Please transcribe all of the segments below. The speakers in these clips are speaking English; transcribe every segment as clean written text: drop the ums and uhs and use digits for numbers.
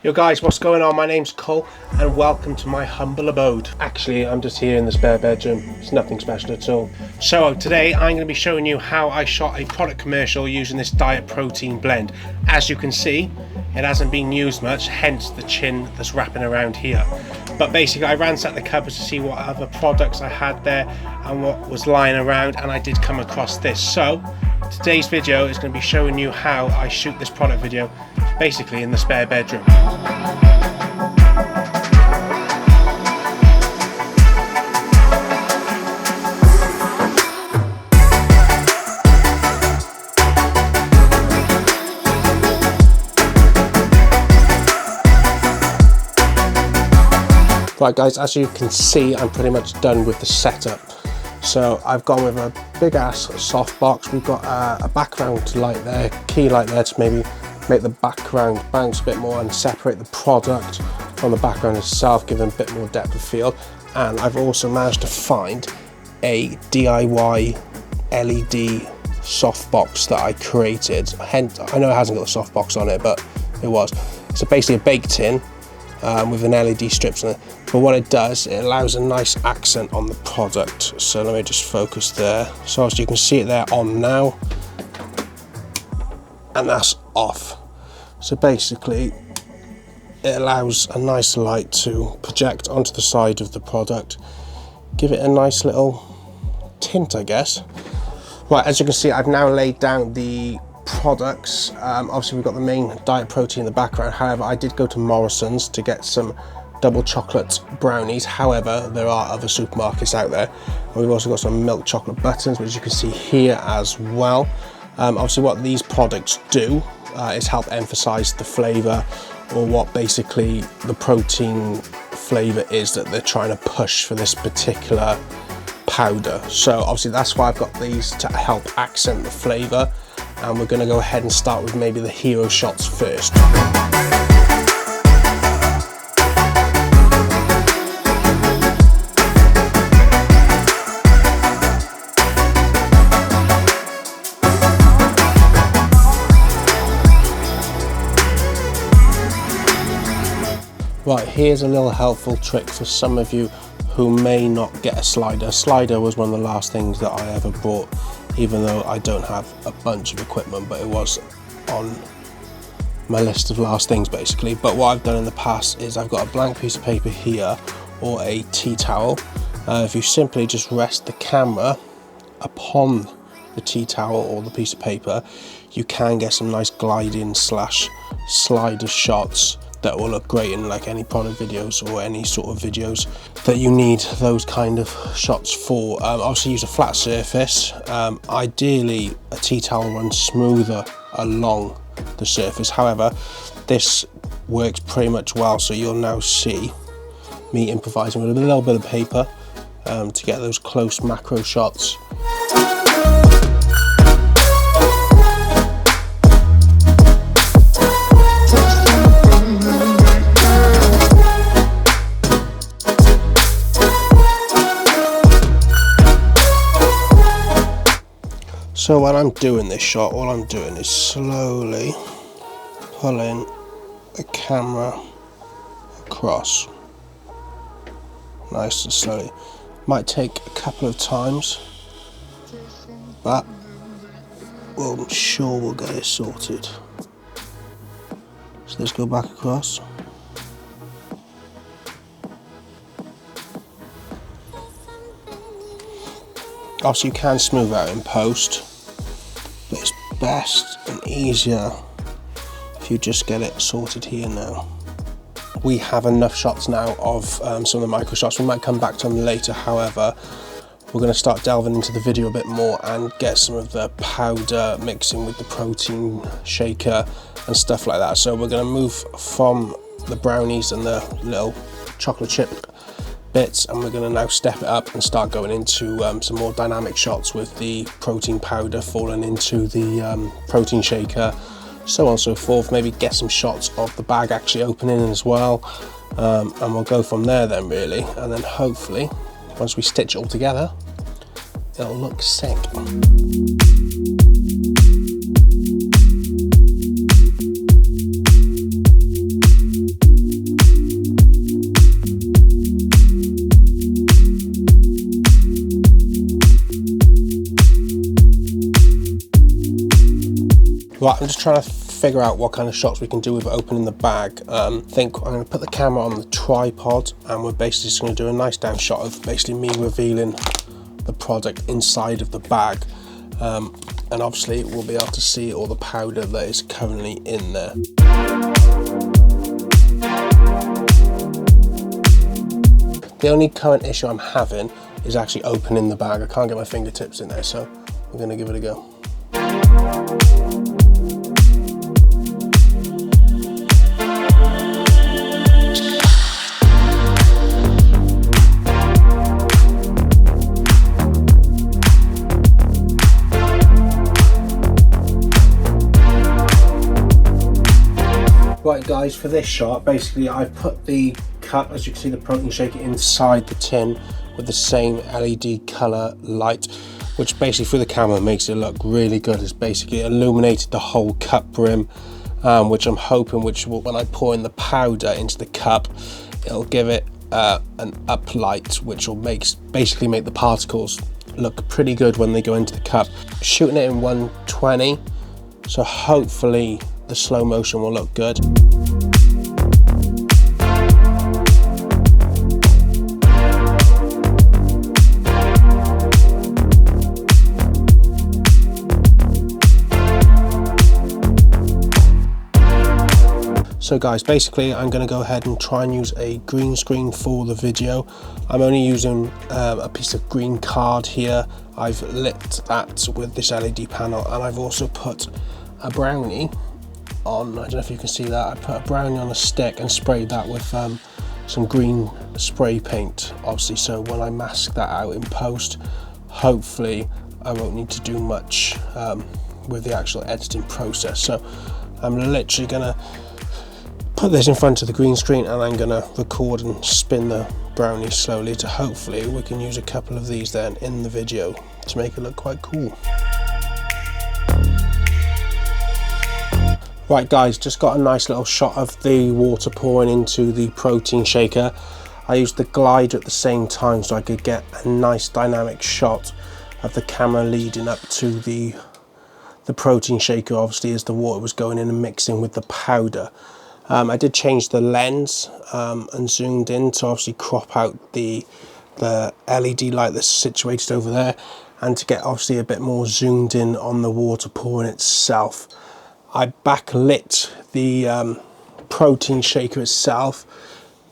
Yo guys, what's going on? My name's Kole and welcome to my humble abode. Actually, I'm just here in the spare bedroom. It's nothing special at all. So today I'm going to be showing you how I shot a product commercial using this diet protein blend. As you can see, it hasn't been used much, hence the chin that's wrapping around here. But basically I ransacked the cupboards to see what other products I had there and what was lying around, and I did come across this. So today's video is going to be showing you how I shoot this product video basically in the spare bedroom. Right guys, as you can see, I'm pretty much done with the setup. So I've gone with a big ass softbox. We've got a background light there, key light there to maybe make the background bounce a bit more and separate the product from the background itself, giving a bit more depth of field. And I've also managed to find a DIY LED softbox that I created. Hence, I know it hasn't got the softbox on it, but it was. So basically a baked tin with an LED strips in it. But what it does, it allows a nice accent on the product. So let me just focus there. So as you can see it there on now, and that's off. So basically it allows a nice light to project onto the side of the product, give it a nice little tint, I guess. Right, as you can see, I've now laid down the products. Obviously we've got the main diet protein in the background. However, I did go to Morrison's to get some double chocolate brownies. However, there are other supermarkets out there. And we've also got some milk chocolate buttons, which you can see here as well. Obviously what these products do is help emphasize the flavor, or what basically the protein flavor is that they're trying to push for this particular powder. So obviously that's why I've got these to help accent the flavor. And we're going to go ahead and start with maybe the hero shots first. Right, here's a little helpful trick for some of you who may not get a slider. A slider was one of the last things that I ever bought, even though I don't have a bunch of equipment, but it was on my list of last things basically. But what I've done in the past is I've got a blank piece of paper here, or a tea towel. If you simply just rest the camera upon the tea towel or the piece of paper, you can get some nice gliding slash slider shots that will look great in like any product videos or any sort of videos that you need those kind of shots for. Obviously use a flat surface. Ideally a tea towel runs smoother along the surface. However, this works pretty much well, so you'll now see me improvising with a little bit of paper to get those close macro shots. So when I'm doing this shot, all I'm doing is slowly pulling the camera across, nice and slowly. Might take a couple of times, but I'm sure we'll get it sorted. So let's go back across. Obviously you can smooth out in post, but it's best and easier if you just get it sorted here now. We have enough shots now of some of the micro shots. We might come back to them later. However, we're going to start delving into the video a bit more and get some of the powder mixing with the protein shaker and stuff like that. So we're going to move from the brownies and the little chocolate chip bits, and we're going to now step it up and start going into some more dynamic shots with the protein powder falling into the protein shaker, so on and so forth. Maybe get some shots of the bag actually opening as well, and we'll go from there then really. And then hopefully once we stitch it all together, it'll look sick. Right, I'm just trying to figure out what kind of shots we can do with opening the bag. I think I'm going to put the camera on the tripod, and we're basically just going to do a nice down shot of basically me revealing the product inside of the bag. And obviously we'll be able to see all the powder that is currently in there. The only current issue I'm having is actually opening the bag. I can't get my fingertips in there, so we're going to give it a go. Right guys, for this shot, basically I've put the cup, as you can see, the protein shaker inside the tin with the same LED colour light, which basically through the camera makes it look really good. It's basically illuminated the whole cup brim, which I'm hoping, which will, when I pour in the powder into the cup, it'll give it an up light, which will basically make the particles look pretty good when they go into the cup. Shooting it in 120, so hopefully the slow motion will look good. So guys, basically I'm going to go ahead and try and use a green screen for the video. I'm only using a piece of green card here. I've lit that with this LED panel, and I've also put a brownie on. I don't know if you can see that. I put a brownie on a stick and sprayed that with some green spray paint, obviously, so when I mask that out in post, hopefully I won't need to do much with the actual editing process. So I'm literally gonna put this in front of the green screen, and I'm gonna record and spin the brownie slowly to hopefully we can use a couple of these then in the video to make it look quite cool. Right guys, just got a nice little shot of the water pouring into the protein shaker. I used the glider at the same time so I could get a nice dynamic shot of the camera leading up to the protein shaker, obviously, as the water was going in and mixing with the powder. I did change the lens and zoomed in to obviously crop out the LED light that's situated over there, and to get obviously a bit more zoomed in on the water pouring itself. I backlit the protein shaker itself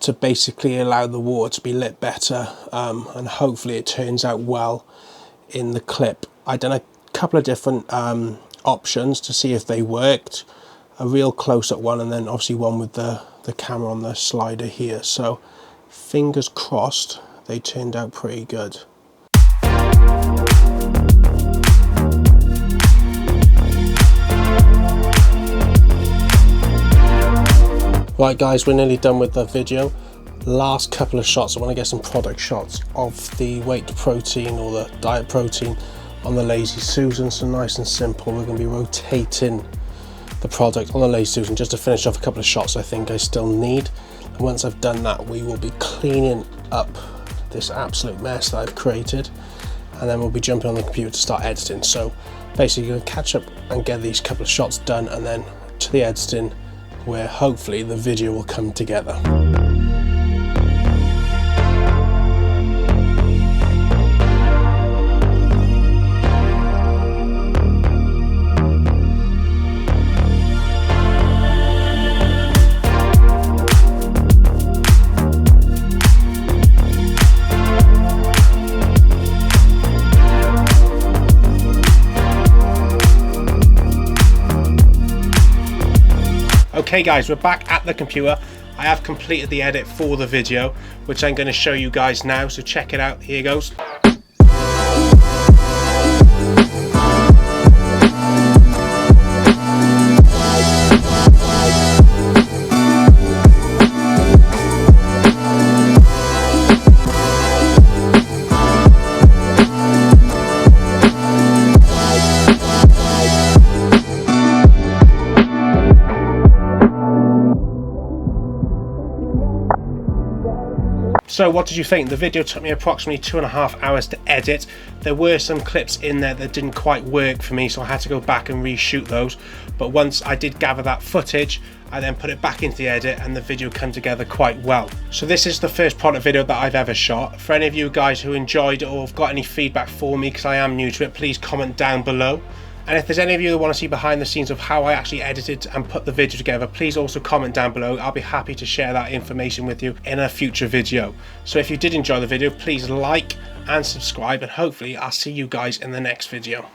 to basically allow the water to be lit better, and hopefully it turns out well in the clip. I've done a couple of different options to see if they worked. A real close-up one, and then obviously one with the camera on the slider here. So fingers crossed they turned out pretty good. Right guys, we're nearly done with the video. Last couple of shots, I want to get some product shots of the whey protein or the diet protein on the Lazy Susan. So nice and simple, we're going to be rotating the product on the Lazy Susan just to finish off a couple of shots I think I still need. And once I've done that, we will be cleaning up this absolute mess that I've created, and then we'll be jumping on the computer to start editing. So basically going to catch up and get these couple of shots done, and then to the editing, where hopefully the video will come together. Okay guys, we're back at the computer. I have completed the edit for the video, which I'm going to show you guys now, so check it out. Here goes. So what did you think? The video took me approximately 2.5 hours to edit. There were some clips in there that didn't quite work for me, so I had to go back and reshoot those. But once I did gather that footage, I then put it back into the edit and the video came together quite well. So this is the first product video that I've ever shot. For any of you guys who enjoyed it or have got any feedback for me, because I am new to it, please comment down below. And if there's any of you that want to see behind the scenes of how I actually edited and put the video together, please also comment down below. I'll be happy to share that information with you in a future video. So if you did enjoy the video, please like and subscribe, and hopefully I'll see you guys in the next video.